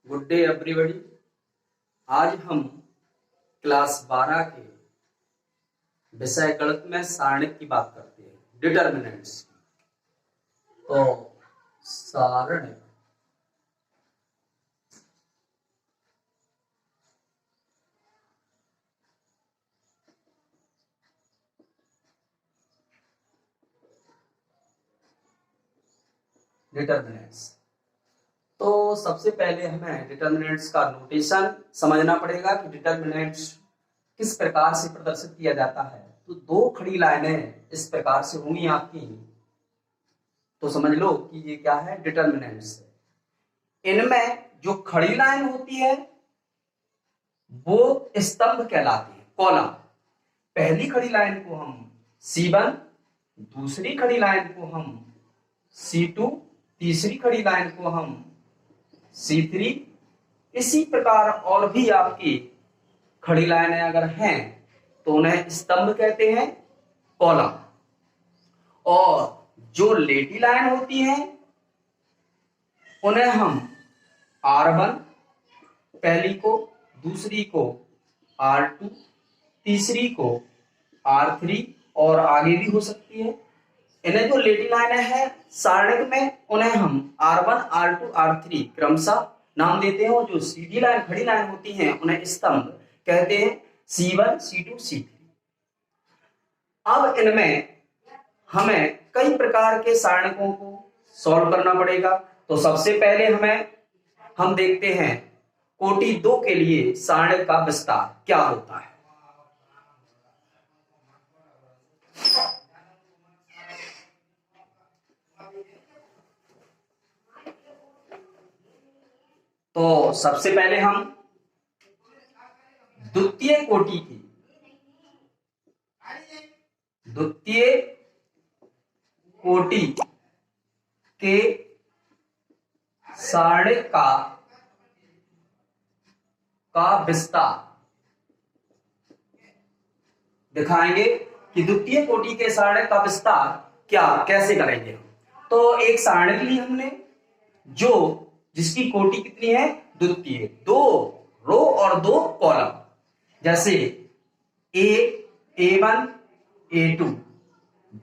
Good day everybody. आज हम class 12 के विषय गणित में सारणिक की बात करते हैं, डिटर्मिनेंट्स की। तो सारणिक डिटर्मिनेंट्स। तो सबसे पहले हमें डिटर्मिनेंट्स का नोटेशन समझना पड़ेगा कि डिटर्मिनेंट्स किस प्रकार से प्रदर्शित किया जाता है। तो दो खड़ी लाइनें इस प्रकार से होंगी आपकी, तो समझ लो कि ये क्या है, डिटर्मिनेंट्स है। इनमें जो खड़ी लाइन होती है वो स्तंभ कहलाती है, कॉलम। पहली खड़ी लाइन को हम C1, दूसरी खड़ी लाइन को हम C2, तीसरी खड़ी लाइन को हम C3। इसी प्रकार और भी आपकी खड़ी लाइनें अगर हैं तो उन्हें स्तंभ कहते हैं, कॉलम। और जो लेटी लाइन होती है उन्हें हम R1, पहली को, दूसरी को R2, तीसरी को R3 और आगे भी हो सकती है। इन्हें जो लेटी लाइनें हैं सारणिक में उन्हें हम R1, R2, R3 क्रमशः नाम देते हैं, और जो सीधी लाइन खड़ी लाइन होती हैं उन्हें स्तंभ कहते हैं, C1, C2, C3। अब इनमें हमें कई प्रकार के सारणिकों को सॉल्व करना पड़ेगा। तो सबसे पहले हम देखते हैं कोटि 2 के लिए सारणिक का विस्तार क्या होता है। तो सबसे पहले हम द्वितीय कोटि के सारणिक का विस्तार दिखाएंगे कि द्वितीय कोटि के सारणिक का विस्तार कैसे करेंगे। तो एक सारणिक ली हमने जिसकी कोटि कितनी है, द्वितीय, 2 रो और 2 कॉलम, जैसे A1, A2,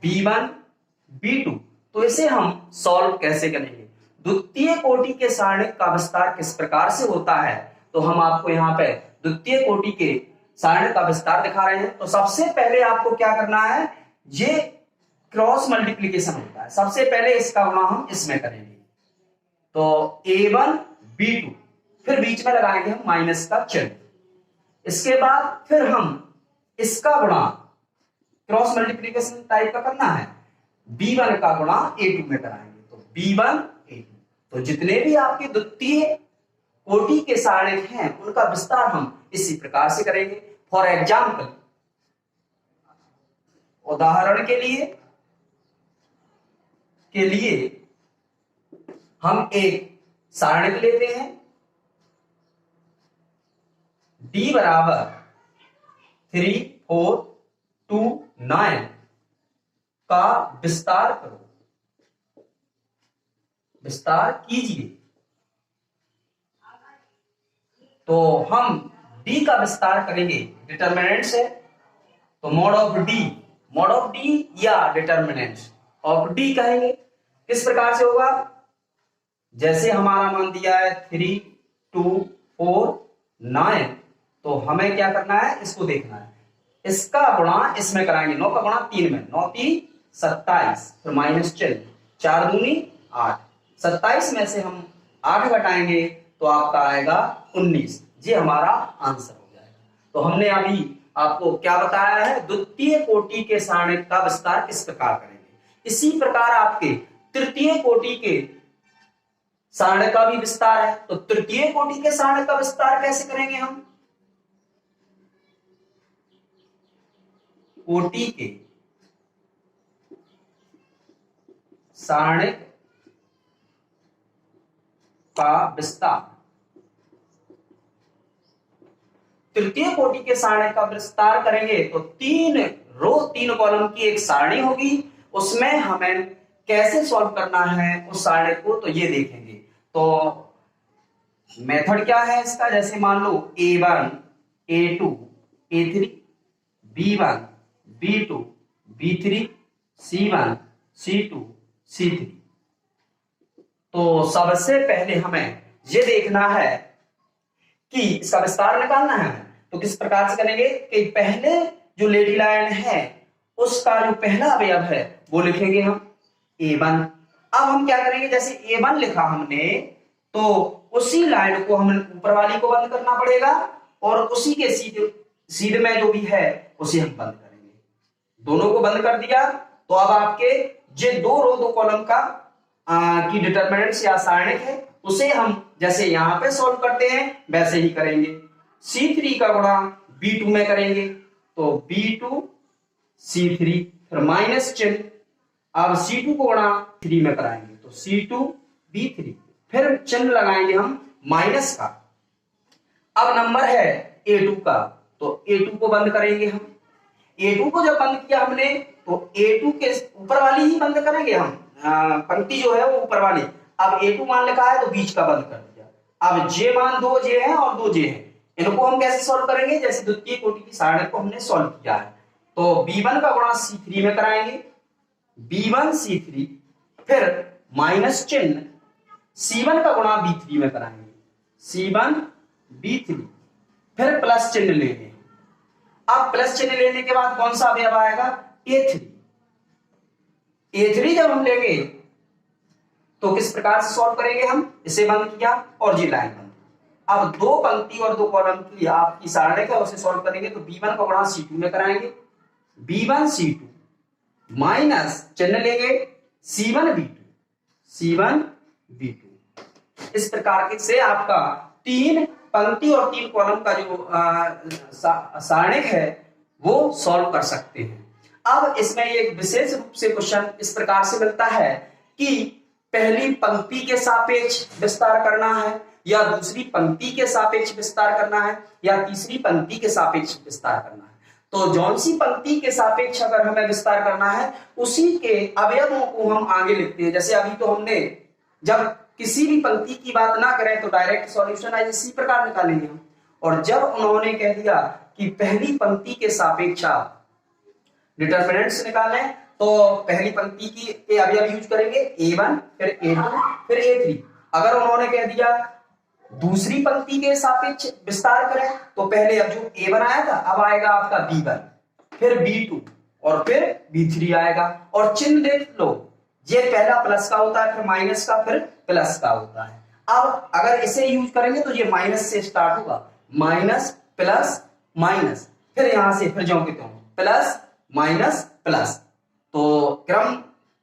B1, B2। तो इसे हम सॉल्व कैसे करेंगे। द्वितीय कोटि के सारणिक का विस्तार किस प्रकार से होता है, तो हम आपको यहाँ पे द्वितीय कोटि के सारणिक का विस्तार दिखा रहे हैं। तो सबसे पहले आपको क्या करना है, ये क्रॉस मल्टीप्लीकेशन होता है। सबसे पहले इसका गुणा हम इसमें करेंगे, तो A1, B2, फिर बीच में लगाएंगे हम माइनस का चिन्ह। इसके बाद फिर हम इसका गुणा क्रॉस मल्टीप्लीकेशन टाइप का करना है, B1 का गुणा A2 में कराएंगे, तो B1, A2। तो जितने भी आपके द्वितीय कोटि के सारणिक हैं उनका विस्तार हम इसी प्रकार से करेंगे। फॉर एग्जाम्पल, उदाहरण के लिए हम एक सारणिक लेते हैं, D बराबर 3, 4, 2, 9 का विस्तार करो, विस्तार कीजिए। तो हम D का विस्तार करेंगे, डिटर्मिनेंट्स है, तो मॉड ऑफ D या डिटर्मिनेंट्स ऑफ D कहेंगे। किस प्रकार से होगा, जैसे हमारा मान दिया है 3, 2, 4, 9, तो हमें क्या करना है, इसको देखना है। इसका गुणा इसमें कराएंगे, 9 का गुणा 3 में, 9 3 27, फिर माइनस चिन्ह, 4 दूनी 8, 27 में से हम 8 घटाएंगे तो आपका आएगा 19। ये हमारा आंसर हो जाएगा। तो हमने अभी आपको क्या बताया है, द्वितीय कोटि के सारणिक का विस्तार किस प्रकार करेंगे। इसी प्रकार आपके तृतीय कोटि के सारणिक का भी विस्तार है। तो तृतीय कोटि के सारणिक का विस्तार कैसे करेंगे हम, कोटि के सारणिक का विस्तार, तृतीय कोटि के सारणिक का विस्तार करेंगे तो 3 रो 3 कॉलम की एक सारणी होगी, उसमें हमें कैसे सॉल्व करना है उस सारणिक को, तो ये देखेंगे। तो मेथड क्या है इसका, जैसे मान लो A1 A2 A3 B1 B2 B3 C1 C2 C3। तो सबसे पहले हमें ये देखना है कि इसका विस्तार निकालना है। तो किस प्रकार से करेंगे कि पहले जो लेडी लाइन है उसका जो पहला अवयव है वो लिखेंगे हम A1। अब हम क्या करेंगे, जैसे A1 लिखा हमने तो उसी लाइन को हम ऊपर वाली को बंद करना पड़ेगा और उसी के सीधे में जो भी है उसे हम बंद करेंगे। दोनों को बंद कर दिया तो अब आपके ये 2 रो 2 कॉलम का की डिटरमिनेंट्स या सारणिक है उसे हम जैसे यहां पे सॉल्व करते हैं वैसे ही करेंगे। C3 का गुणा B2 में करेंगे तो B2 C3 फिर माइनस चिन्ह, अब C2 को गुणा 3 में कराएंगे तो C2 B3 फिर चिन्ह लगाएंगे हम माइनस का। अब नंबर है A2 का तो A2 को बंद करेंगे हम। A2 को जब बंद किया हमने तो A2 के ऊपर वाली ही बंद करेंगे हम, पंक्ति जो है वो ऊपर वाली। अब A2 मान लिखा है तो बीच का बंद कर दिया। अब J मान 2 J है और 2 J है, इनको हम कैसे सॉल्व करेंगे, जैसे द्वितीय कोटि की सारणिक को हमने सॉल्व किया है तो B1 का गुणा C3 में कराएंगे B1 C3 फिर माइनस चिन्ह C1 का गुणा B3 में कराएंगे C1 B3 फिर प्लस चिन्ह लेंगे। अब प्लस चिन्ह लेने के बाद कौन सा अवयव आएगा, A3। A3 जब हम लेंगे तो किस प्रकार से सॉल्व करेंगे हम, इसे बंद किया और ये लाइन बंद। अब 2 पंक्ति और 2 कॉलम की आपकी सारणिक है उसे सॉल्व करेंगे तो B1 का गुणा C2 में कराएंगे B1 C2 माइनस चिन्ह लेंगे C1 B2। इस प्रकार से आपका 3 पंक्ति और 3 कॉलम का जो सारणिक है वो सॉल्व कर सकते हैं। अब इसमें एक विशेष रूप से क्वेश्चन इस प्रकार से मिलता है कि पहली पंक्ति के सापेक्ष विस्तार करना है या दूसरी पंक्ति के सापेक्ष विस्तार करना है या तीसरी पंक्ति के सापेक्ष विस्तार करना है। तो जौन सी पंक्ति के सापेक्ष अगर हमें विस्तार करना है उसी के अवयवों को हम आगे लिखते हैं। जैसे अभी तो हमने जब किसी भी पंक्ति की बात ना करें तो डायरेक्ट सॉल्यूशन है इसी प्रकार निकालेंगे हम, और जब उन्होंने कह दिया कि पहली पंक्ति के सापेक्ष डिटरमिनेंट्स निकालें तो पहली पंक्ति की अवयव यूज करेंगे A1 फिर A2 फिर A3। अगर उन्होंने कह दिया दूसरी पंक्ति के सापेक्ष विस्तार करें तो पहले अब जो A1 आया था अब आएगा आपका B1 फिर B2 और फिर B3 आएगा। और चिन्ह देख लो, ये पहला प्लस का होता है फिर माइनस का फिर प्लस का होता है। अब अगर इसे यूज करेंगे तो ये माइनस से स्टार्ट होगा, माइनस प्लस माइनस फिर यहां से फिर जाओगे तो प्लस माइनस प्लस, तो क्रम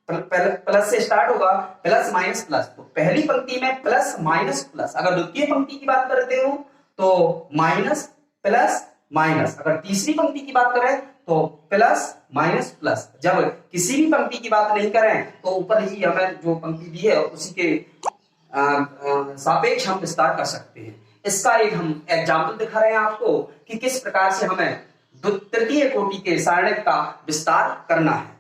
प्लस से स्टार्ट होगा प्लस माइनस प्लस। तो पहली पंक्ति में प्लस माइनस प्लस, अगर द्वितीय पंक्ति की बात करते हो तो माइनस प्लस माइनस, अगर तीसरी पंक्ति की बात करें तो प्लस माइनस प्लस। जब किसी भी पंक्ति की बात नहीं करें तो ऊपर ही हमें जो पंक्ति दी है उसी के सापेक्ष हम विस्तार कर सकते हैं। इसका एक हम एग्जाम्पल दिखा रहे हैं आपको कि किस प्रकार से हमें तृतीय कोटि के सारणिक का विस्तार करना है।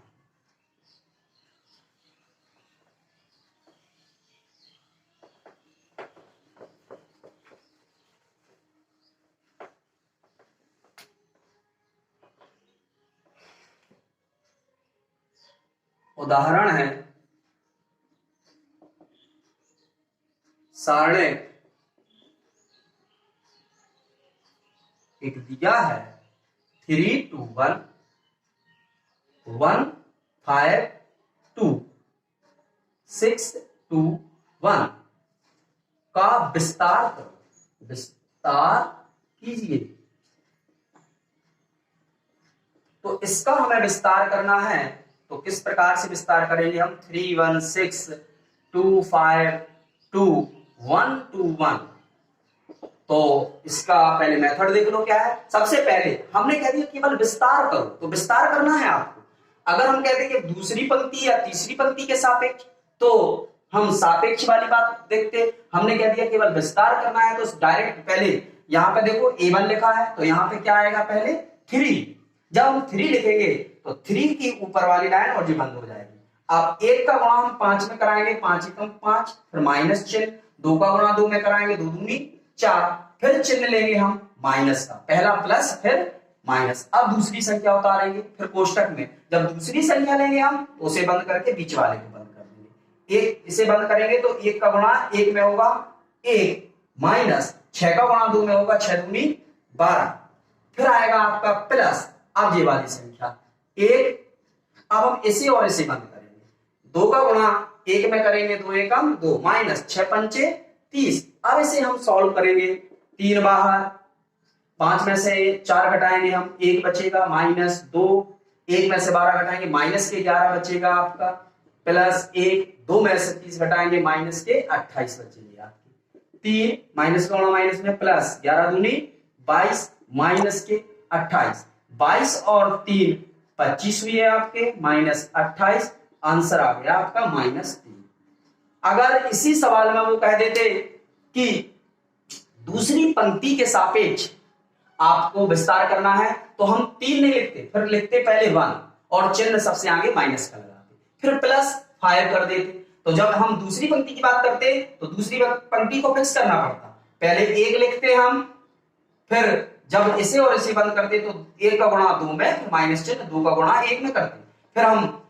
उदाहरण है सारणिक एक दिया है 3 2 1 1 5 2 6 2 1 का विस्तार करो, विस्तार कीजिए। तो इसका हमें विस्तार करना है तो किस प्रकार से विस्तार करेंगे हम, 3 1 6 2 5 2 1 2 1। तो इसका पहले मेथड देख लो क्या है। सबसे पहले हमने कह दिया केवल विस्तार करो, तो विस्तार करना है आपको। अगर हम कहते हैं कि दूसरी पंक्ति या तीसरी पंक्ति के सापेक्ष तो हम सापेक्ष वाली बात देखते, हमने कह दिया केवल विस्तार करना है तो डायरेक्ट पहले यहां पे देखो A1 लिखा है तो यहां पे क्या आएगा, पहले 3। जब हम 3 लिखेंगे तो 3 की ऊपर वाली लाइन और जी बंद हो जाएगी। अब 1 का गुणा हम 5 में कराएंगे, 5 एकम 5 फिर माइनस चिन्ह 2 का गुणा 2 में कराएंगे, 2 दूनी 4। फिर चिन्ह लेंगे हम माइनस का, पहला प्लस फिर माइनस। अब दूसरी संख्या उतारेंगे, फिर कोष्टक में जब दूसरी संख्या लेंगे हम तो उसे बंद करके बीच वाले को बंद कर देंगे। एक इसे बंद करेंगे तो 1 का गुणा 1 में होगा 1 माइनस 6 का गुणा 2 में होगा 6 दूनी 12। फिर आएगा आपका प्लस, अब ये वाली संख्या 1। अब हम इसे और इसे बंद करेंगे, 2 का गुणा 1 में करेंगे 2 एकम 2 माइनस 6 पंचे 30। अब इसे हम सॉल्व करेंगे, 3 बाहर, 5 में से 4 घटाएंगे हम, 1 बचेगा माइनस 2, 1 में से 12 घटाएंगे माइनस के 11 बचेगा आपका, प्लस 1, 2 में से 30 घटाएंगे माइनस के 28 बचेंगे आपके। 3 माइनस का गुणा माइनस में प्लस 11 दूनी 22 माइनस के 28, 22 और 3 25 हुई है आपके माइनस 28, आंसर आ गया आपका -3। अगर इसी सवाल में वो कह देते कि दूसरी पंक्ति के सापेक्ष आपको विस्तार करना है तो हम 3 नहीं लिखते, फिर लिखते पहले 1 और चिन्ह सबसे आगे माइनस का लगाते, फिर +5 कर देते। तो जब हम दूसरी पंक्ति की बात करते तो दूसरी पंक्ति को फिक्स करना पड़ता, पहले 1 लिखते हम, फिर जब इसे और इसे बंद करते तो 1 का गुणा 2 में, फिर माइनस चिन्ह 2 का गुणा 1 में करते, फिर हम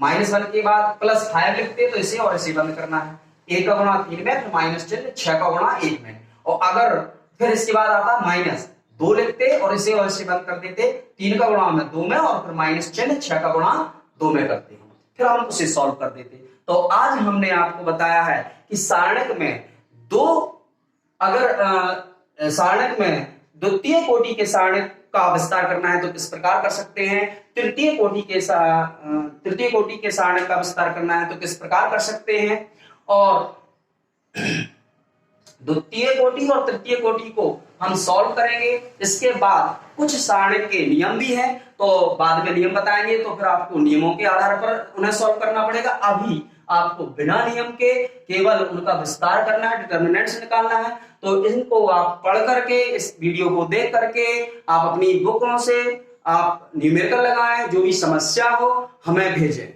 -1 के बाद +5 लिखते तो इसे और इसे बंद करना है, 1 का गुणा 3 में, फिर माइनस चिन्ह 6 का गुणा 1 में, और अगर फिर इसके बाद आता -2 लिखते और इसे और इसे बंद कर देते, 3 का गुणा में 2 में और फिर माइनस चिन्ह 6 का गुणा 2 में करते हैं, फिर हम उसे सॉल्व कर देते। तो आज हमने आपको बताया है कि सारणक में अगर सारणक में द्वितीय कोटि के सारणक का विस्तार करना है तो किस प्रकार कर सकते हैं, तृतीय कोटि के सारणक का विस्तार करना है तो किस प्रकार कर सकते हैं, और द्वितीय कोटि और तृतीय कोटि को हम सॉल्व करेंगे। इसके बाद कुछ सारणक के नियम भी हैं, तो बाद में नियम बताएंगे, तो फिर आपको नियमों के आधार पर उन्हें सॉल्व करना पड़ेगा। अभी आपको बिना नियम के केवल उनका विस्तार करना है, डिटर्मिनेंट्स निकालना है। तो इनको आप पढ़ करके, इस वीडियो को देख करके आप अपनी बुकों से आप न्यूमेरिकल लगाएं, जो भी समस्या हो हमें भेजें।